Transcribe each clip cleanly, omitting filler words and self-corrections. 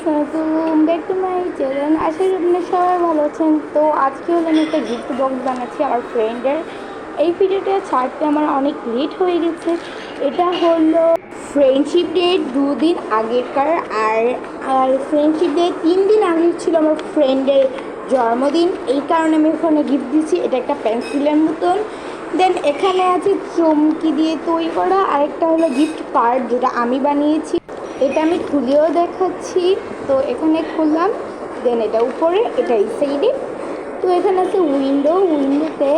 Welcome back to my channel. আশা করি আপনারা সবাই ভালো আছেন। তো আজকে হলো আমি একটা গিফট বক্স বানাচ্ছি আমার ফ্রেন্ডের। এই ভিডিওটা ছাড়তে আমার অনেক লেট হয়ে গেছে। এটা হলো ফ্রেন্ডশিপ ডে 2 দিন আগেরকার, আর আর ফ্রেন্ডশিপ ডে 3 দিন আগে ছিল আমার ফ্রেন্ডের জন্মদিন। এই কারণে আমি ওখানে গিফট দিচ্ছি। এটা একটা পেন্সিলের মতন। দেন এখানে আছে চমকি দিয়ে তৈরি করা আরেকটা হলো গিফট কার্ড, যেটা আমি বানিয়েছি। এটা আমি খুলেও দেখাচ্ছি। তো এখানে খুললাম, দেন এটা উপরে, এটা এই সাইডে। তো এখানে আছে উইন্ডোতে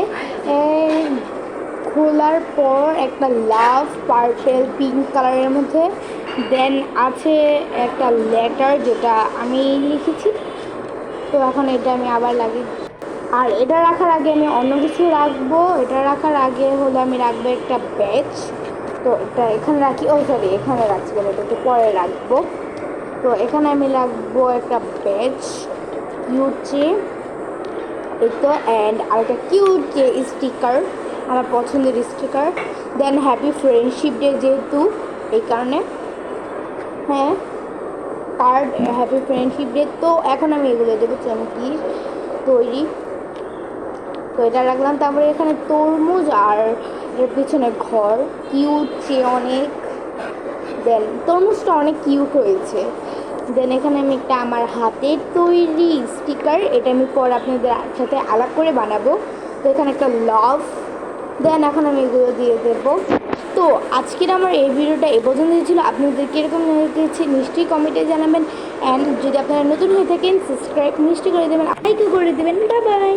খোলার পর একটা লাভ পার্পেল পিঙ্ক কালারের মধ্যে। দেন আছে একটা লেটার, যেটা আমি লিখেছি। তো এখন এটা আমি আবার লাগিয়ে, আর এটা রাখার আগে আমি অন্য কিছু রাখবো। এটা রাখার আগে হলো আমি রাখবো একটা ব্যাচ। তো এটা এখানে রাখি, সরি এখানে রাখছি বলে, এটা একটু পরে রাখবো। তো এখানে আমি রাখবো একটা ব্যাচ, কিউট যে এই তো, অ্যান্ড আরেকটা কিউট যে স্টিকার, আমার পছন্দের স্টিকার। দেন হ্যাপি ফ্রেন্ডশিপ ডে যেহেতু, এই কারণে হ্যাঁ কার্ড হ্যাপি ফ্রেন্ডশিপ ডে। তো এখন আমি এগুলো দেবো চমকি তৈরি। তো এটা রাখলাম। তারপরে এখানে তরমুজ আর এর পিছনে ঘর, কিউট যে অনেক। দেন তরমুজটা অনেক কিউট হয়েছে। দেন এখানে আমি একটা আমার হাতের তৈরি স্টিকার, এটা আমি পরে আপনাদের সাথে আলাপ করে বানাবো। তো এখানে একটা লাভ। দেন এখন আমি এগুলো দিয়ে দেবো। তো আজকের আমার এই ভিডিওটা এ পর্যন্ত ছিল। আপনাদের কীরকম লেগেছে নিশ্চয়ই কমেন্টে জানাবেন। অ্যান্ড যদি আপনারা নতুন হয়ে থাকেন, সাবস্ক্রাইব নিশ্চয়ই করে দেবেন, লাইকও করে দেবেন। Bye bye.